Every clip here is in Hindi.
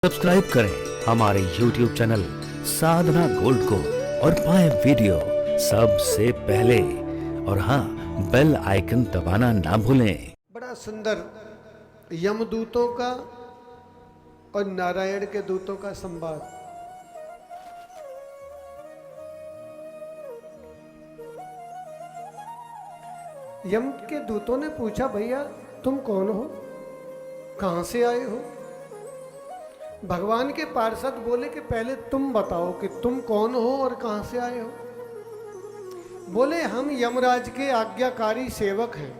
सब्सक्राइब करें हमारे YouTube चैनल साधना गोल्ड को और पाएं वीडियो सबसे पहले। और हाँ, बेल आइकन दबाना ना भूलें। बड़ा सुंदर यमदूतों का और नारायण के दूतों का संवाद। यम के दूतों ने पूछा, भैया तुम कौन हो, कहां से आए हो? भगवान के पार्षद बोले कि पहले तुम बताओ कि तुम कौन हो और कहां से आए हो। बोले हम यमराज के आज्ञाकारी सेवक हैं।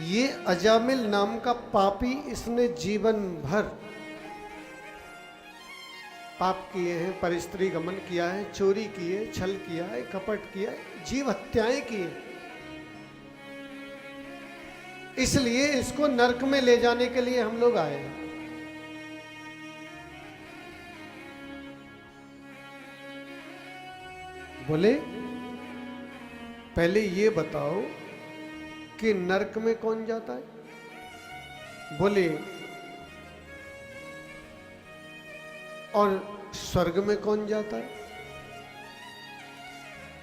ये अजामिल नाम का पापी, इसने जीवन भर पाप किए हैं, परिस्त्री गमन किया है, चोरी की है, छल किया है, कपट किया है, जीव हत्याएं की है। इसलिए इसको नरक में ले जाने के लिए हम लोग आए हैं। बोले पहले ये बताओ कि नरक में कौन जाता है? बोले और स्वर्ग में कौन जाता है?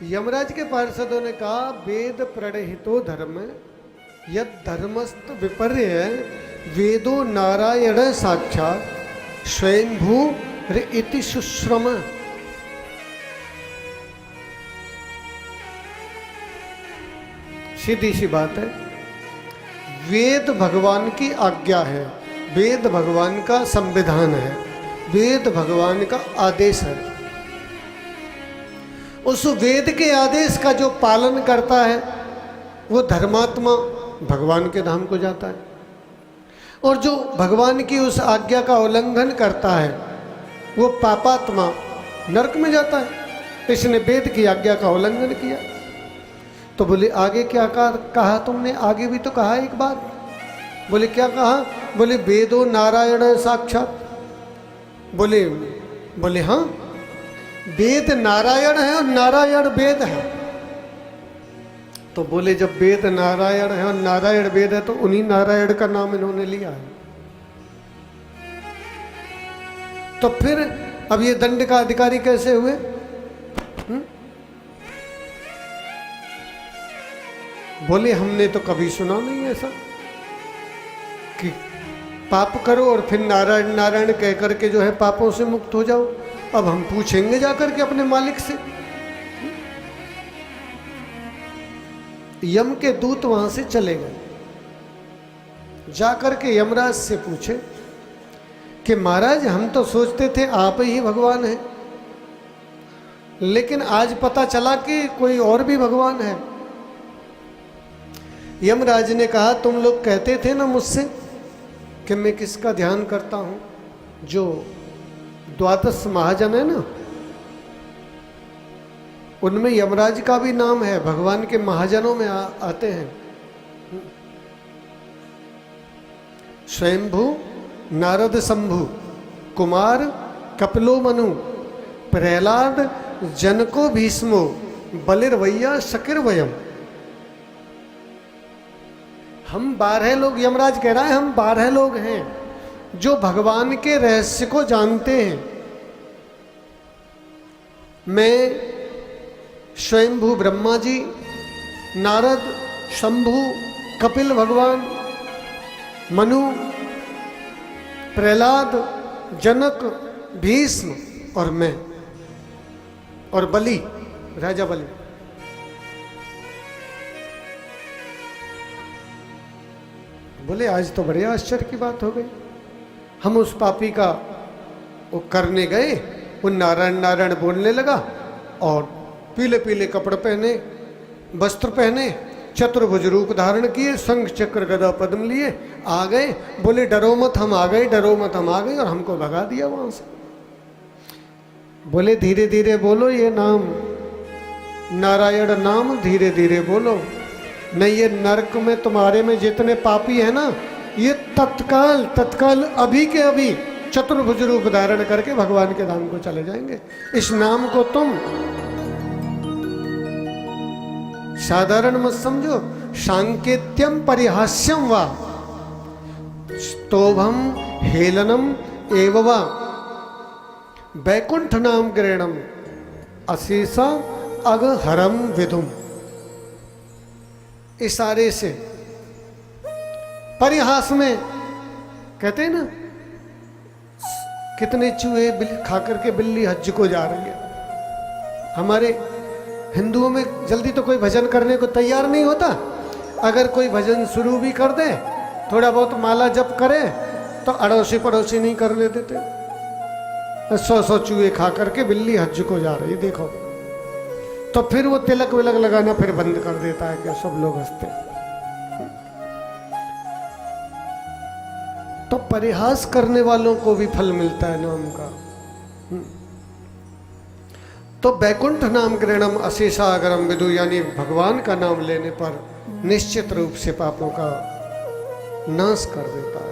यमराज के पार्षदों ने कहा, वेद प्रणहितो धर्म यद धर्मस्त विपर्य वेदो नारायण साक्षात स्वयंभू इति सुश्रम। सीधी सी बात है, वेद भगवान की आज्ञा है, वेद भगवान का संविधान है, वेद भगवान का आदेश है। उस वेद के आदेश का जो पालन करता है वो धर्मात्मा भगवान के धाम को जाता है, और जो भगवान की उस आज्ञा का उल्लंघन करता है वो पापात्मा नरक में जाता है। इसने वेद की आज्ञा का उल्लंघन किया। तो बोले आगे क्या कहा तुमने? आगे भी तो कहा एक बात। बोले क्या कहा? बोले वेदो नारायण साक्षात। बोले हाँ, वेद नारायण है और नारायण वेद है। तो बोले जब वेद नारायण है और नारायण वेद है तो उन्हीं नारायण का नाम इन्होंने लिया है। तो फिर अब ये दंड का अधिकारी कैसे हुए? बोले हमने तो कभी सुना नहीं ऐसा कि पाप करो और फिर नारायण नारायण कह करके जो है पापों से मुक्त हो जाओ। अब हम पूछेंगे जाकर के अपने मालिक से। यम के दूत वहां से चले गए, जाकर के यमराज से पूछे कि महाराज हम तो सोचते थे आप ही भगवान हैं, लेकिन आज पता चला कि कोई और भी भगवान है। यमराज ने कहा, तुम लोग कहते थे ना मुझसे कि मैं किसका ध्यान करता हूं? जो द्वादश महाजन है ना, उनमें यमराज का भी नाम है, भगवान के महाजनों में आते हैं। स्वयंभू, नारद शंभु, कुमार, कपिलो मनु, प्रहलाद, जनको भीष्मो, बलिर्वैया शकिरवयम। हम 12 लोग, यमराज कह रहा है हम 12 लोग हैं जो भगवान के रहस्य को जानते हैं। मैं, स्वयंभू ब्रह्मा जी, नारद, शंभु, कपिल भगवान, मनु, प्रहलाद, जनक, भीष्म और मैं और बलि, राजा बलि। बोले आज तो बड़े आश्चर्य की बात हो गई। हम उस पापी का वो करने गए, वो नारायण नारायण बोलने लगा और पीले पीले कपड़े पहने, वस्त्र पहने, चतुर्भुज रूप धारण किए, शंख चक्र गदा पद्म लिए आ गए। बोले डरो मत हम आ गए, डरो मत हम आ गए, और हमको भगा दिया वहां से। बोले धीरे धीरे बोलो ये नाम, नारायण नाम धीरे धीरे बोलो, नहीं ये नरक में तुम्हारे में जितने पापी है ना, ये तत्काल अभी के अभी चतुर्भुज रूप धारण करके भगवान के धाम को चले जाएंगे। इस नाम को तुम साधारण मत समझो, सांकेत्यम परिहास्यम वा स्तोभम हेलनम एववा बैकुंठ नाम ग्रहणम अशेषा अगहरम विदुम। इशारे से परिहास में कहते हैं ना, कितने चूहे खा करके बिल्ली हज को जा रही है। हमारे हिंदुओं में जल्दी तो कोई भजन करने को तैयार नहीं होता। अगर कोई भजन शुरू भी कर दे, थोड़ा बहुत माला जप करे, तो अड़ोसी पड़ोसी नहीं करने देते। 100 चूहे खा करके बिल्ली हज को जा रही, देखो। तो फिर वो तिलक विलक लगाना फिर बंद कर देता है कि सब लोग हंसते। तो परिहास करने वालों को भी फल मिलता है नाम का। तो बैकुंठ नाम ग्रहणम अशेषागरम विदु, यानी भगवान का नाम लेने पर निश्चित रूप से पापों का नाश कर देता है।